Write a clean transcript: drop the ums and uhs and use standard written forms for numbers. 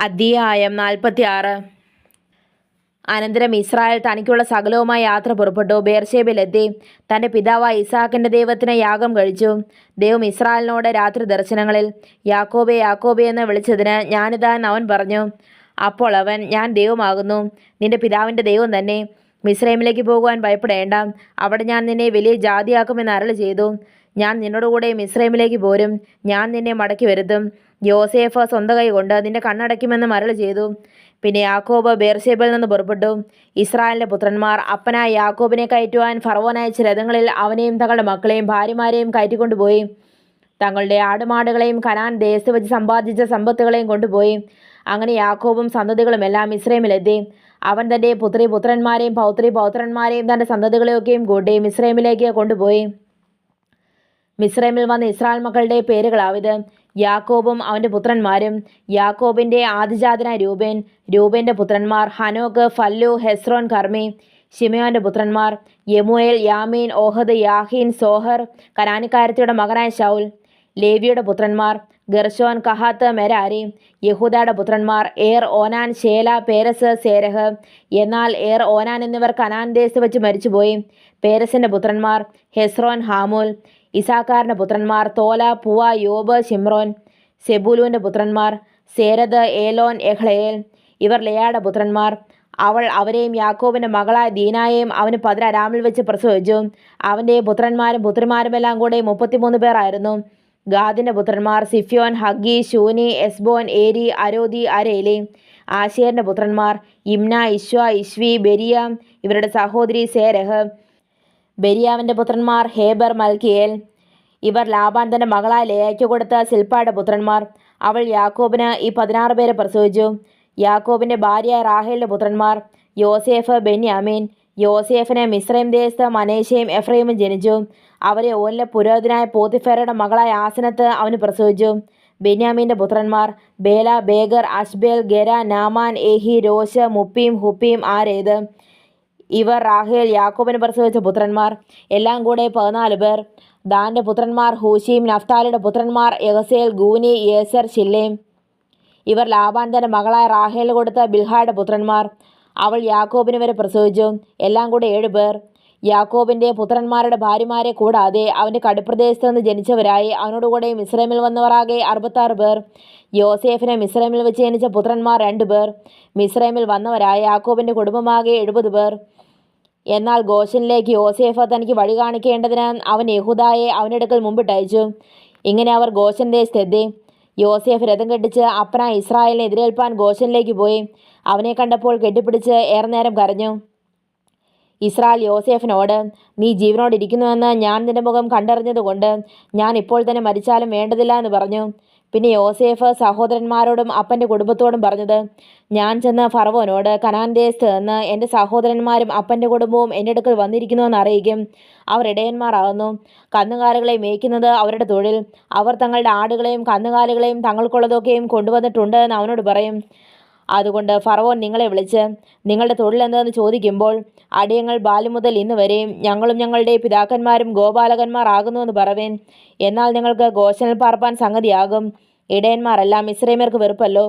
അധ്യായം 46. അനന്തരം ഇസ്രായേൽ തനിക്കുള്ള സകലവുമായി യാത്ര പുറപ്പെട്ടു. ബേർശേബയിലെത്തി തൻ്റെ പിതാവായ ഇസാക്കിൻ്റെ ദൈവത്തിന് യാഗം കഴിച്ചു. ദൈവം ഇസ്രായേലിനോട് രാത്രി ദർശനങ്ങളിൽ യാക്കോബേ യാക്കോബേ എന്ന് വിളിച്ചതിന് ഞാനിതാ എന്ന് അവൻ പറഞ്ഞു. അപ്പോൾ അവൻ, ഞാൻ ദൈവമാകുന്നു, നിന്റെ പിതാവിൻ്റെ ദൈവം തന്നെ. മിസ്രൈമിലേക്ക് പോകുവാൻ ഭയപ്പെടേണ്ട, അവിടെ ഞാൻ നിന്നെ വലിയ ജാതിയാക്കുമെന്ന് അരുളി ചെയ്തു. ഞാൻ നിന്നോടുകൂടെ മിസ്രൈമിലേക്ക് പോരും, ഞാൻ നിന്നെ മടക്കി വരുത്തും. യോസേഫ് സ്വന്തം കൈ കൊണ്ട് നിന്റെ കണ്ണടയ്ക്കുമെന്ന് അരുളി ചെയ്തു. പിന്നെ യാക്കോബ് ബേർശേബയിൽ നിന്ന് പുറപ്പെട്ടു. ഇസ്രായേലിൻ്റെ പുത്രന്മാർ അപ്പനായ യാക്കോബിനെ കയറ്റുവാൻ ഫറവോൻ അയച്ച രഥങ്ങളിൽ അവനെയും തങ്ങളുടെ മക്കളെയും ഭാര്യമാരെയും കയറ്റിക്കൊണ്ടുപോയി. തങ്ങളുടെ ആടുമാടുകളെയും കനാൻ ദേശത്ത് വെച്ച് സമ്പാദിച്ച സമ്പത്തുകളെയും കൊണ്ടുപോയി. അങ്ങനെ യാക്കോബും സന്തതികളും എല്ലാം മിസ്രൈമിലെത്തി. അവൻ തൻ്റെ പുത്രന്മാരെയും പൗത്രന്മാരെയും തൻ്റെ സന്തതികളെയൊക്കെയും കൂട്ടി മിസ്രൈമിലേക്ക് കൊണ്ടുപോയി. മിസ്രൈമിൽ വന്ന ഇസ്രായേൽ മക്കളുടെ പേരുകളാവിത്: യാക്കോബും അവൻ്റെ പുത്രന്മാരും. യാക്കോബിൻ്റെ ആദിജാതനായ രൂബേൻ. രൂബേൻ്റെ പുത്രന്മാർ ഹനോക്ക്, ഫല്ലു, ഹെസ്രോൻ, കർമ്മി. ശിമയോൻ്റെ പുത്രന്മാർ യെമുവേൽ, യാമീൻ, ഓഹദ്, യാഹീൻ, സോഹർ, കനാനിക്കാരത്തിയുടെ മകനായ ശൗൽ. ലേവിയുടെ പുത്രന്മാർ ഗർശോൻ, കഹാത്ത്, മെരാരി. യഹൂദയുടെ പുത്രന്മാർ ഏർ, ഓനാൻ, ശേല, പേരസ്, സേരഹ്. എന്നാൽ ഏർ, ഓനാൻ എന്നിവർ കനാൻ ദേശത്ത് വെച്ച് മരിച്ചുപോയി. പേരസിൻ്റെ പുത്രന്മാർ ഹെസ്രോൻ, ഹാമൂൽ. ഇസാക്കാറിൻ്റെ പുത്രന്മാർ തോല, പുവ, യോബ്, ഷിമ്രോൻ. സെബൂലൂൻ്റെ പുത്രന്മാർ സേരദ്, ഏലോൻ, എഹ്ളയേൽ. ഇവർ ലെയായുടെ പുത്രന്മാർ. അവൾ അവരെയും യാക്കോബിൻ്റെ മകളായ ദീനായെയും അവന് പതിരാമിൽ വെച്ച് പ്രസവിച്ചു. അവൻ്റെ പുത്രന്മാരും പുത്രിമാരുമെല്ലാം കൂടെ 33 പേരായിരുന്നു. ഗാദിൻ്റെ പുത്രന്മാർ സിഫ്യോൻ, ഹഗ്ഗി, ശൂനി, എസ്ബോൻ, ഏരി, അരോദി, അരേലി. ആശേറിൻ്റെ പുത്രന്മാർ ഇമ്ന, ഇശ്വ, ഇശ്വി, ബെരിയ. ഇവരുടെ സഹോദരി സേരഹ്. ബെരിയാവിൻ്റെ പുത്രന്മാർ ഹേബർ, മൽക്കിയേൽ. ഇവർ ലാബാൻ തൻ്റെ മകളായ ലേയയ്ക്ക് കൊടുത്ത സിൽപ്പായുടെ പുത്രന്മാർ. അവൾ യാക്കോബിന് ഈ 16 പേരെ പ്രസവിച്ചു. യാക്കോബിൻ്റെ ഭാര്യ റാഹേലിൻ്റെ പുത്രന്മാർ യോസേഫ്, ബെന്യാമീൻ. യോസേഫിന് മിസ്രൈം ദേശത്ത് മനേശയും എഫ്രൈമും ജനിച്ചു. അവരെ ഓനിലെ പുരോഹിതനായ പോത്തിഫേറയുടെ മകളായ ആസനത്ത് അവന് പ്രസവിച്ചു. ബെന്യാമീൻ്റെ പുത്രന്മാർ ബേല, ബേഗർ, അഷ്ബേൽ, ഗെര, നാമാൻ, ഏഹി, രോശ്, മുപ്പീം, ഹുപ്പീം, ആരേദ്. ഇവർ റാഹേൽ യാക്കോബിന് പ്രസവിച്ച പുത്രന്മാർ. എല്ലാം കൂടെ 14 പേർ. ദാൻ്റെ പുത്രന്മാർ ഹൂശീം. നഫ്താലിയുടെ പുത്രന്മാർ യഹസേൽ, ഗൂനി, യേസർ, ശില്ലേം. ഇവർ ലാബാൻ തൻ്റെ മകളായ റാഹേൽ കൊടുത്ത ബിൽഹായുടെ പുത്രന്മാർ. അവൾ യാക്കോബിന് വരെ പ്രസവിച്ചു. എല്ലാം കൂടെ 7 പേർ. യാക്കോബിൻ്റെ പുത്രന്മാരുടെ ഭാര്യമാരെ കൂടാതെ അവൻ്റെ കടുപ്രദേശത്ത് നിന്ന് ജനിച്ചവരായി അവനോടുകൂടെ മിസ്രൈമിൽ വന്നവരാകെ 66 പേർ. യോസേഫിന് മിസ്രൈമിൽ വെച്ച് ജനിച്ച പുത്രന്മാർ 2 പേർ. മിസ്രൈമിൽ വന്നവരായ യാക്കോബിൻ്റെ കുടുംബമാകെ 70 പേർ. എന്നാൽ ഗോശനിലേക്ക് യോസേഫ് തനിക്ക് വഴി കാണിക്കേണ്ടതിന് അവൻ യഹൂദായെ അവൻ്റെ അടുക്കൽ മുമ്പിട്ടയച്ചു. ഇങ്ങനെ അവർ ഗോശൻ ദേശത്തെത്തി. യോസേഫ് രഥം കെട്ടിച്ച് അപ്പനായ ഇസ്രായേലിനെ എതിരേൽപ്പാൻ ഗോശനിലേക്ക് പോയി. അവനെ കണ്ടപ്പോൾ കെട്ടിപ്പിടിച്ച് ഏറെ നേരം കരഞ്ഞു. ഇസ്രായേൽ യോസേഫിനോട്, നീ ജീവനോടിരിക്കുന്നുവെന്ന് ഞാൻ നിന്റെ മുഖം കണ്ടറിഞ്ഞതുകൊണ്ട് ഞാൻ ഇപ്പോൾ തന്നെ മരിച്ചാലും വേണ്ടതില്ല എന്ന് പറഞ്ഞു. പിന്നെ യോസേഫ് സഹോദരന്മാരോടും അപ്പൻ്റെ കുടുംബത്തോടും പറഞ്ഞത്, ഞാൻ ചെന്ന് ഫറവോനോട് കനാൻ ദേശത്ത് നിന്ന് എൻ്റെ സഹോദരന്മാരും അപ്പൻ്റെ കുടുംബവും എൻ്റെ അടുക്കൽ വന്നിരിക്കുന്നുവെന്ന് അറിയിക്കും. അവർ ഇടയന്മാരാകുന്നു. കന്നുകാലികളെ മേയ്ക്കുന്നത് അവരുടെ തൊഴിൽ. അവർ തങ്ങളുടെ ആടുകളെയും കന്നുകാലികളെയും തങ്ങൾക്കുള്ളതൊക്കെയും കൊണ്ടുവന്നിട്ടുണ്ട് എന്ന് അവനോട് പറയും. അതുകൊണ്ട് ഫറവോൻ നിങ്ങളെ വിളിച്ച് നിങ്ങളുടെ തൊഴിൽ എന്തെന്ന് ചോദിക്കുമ്പോൾ, അടിയങ്ങൾ ബാല്യം മുതൽ ഇന്ന് വരെയും ഞങ്ങളും ഞങ്ങളുടെ പിതാക്കന്മാരും ഗോപാലകന്മാർ ആകുന്നുവെന്ന് പറവേൻ. എന്നാൽ നിങ്ങൾക്ക് ഗോശനിൽ പാർപ്പാൻ സംഗതിയാകും. ഇടയന്മാരെല്ലാം മിസ്രൈമ്യർക്ക് വെറുപ്പല്ലോ.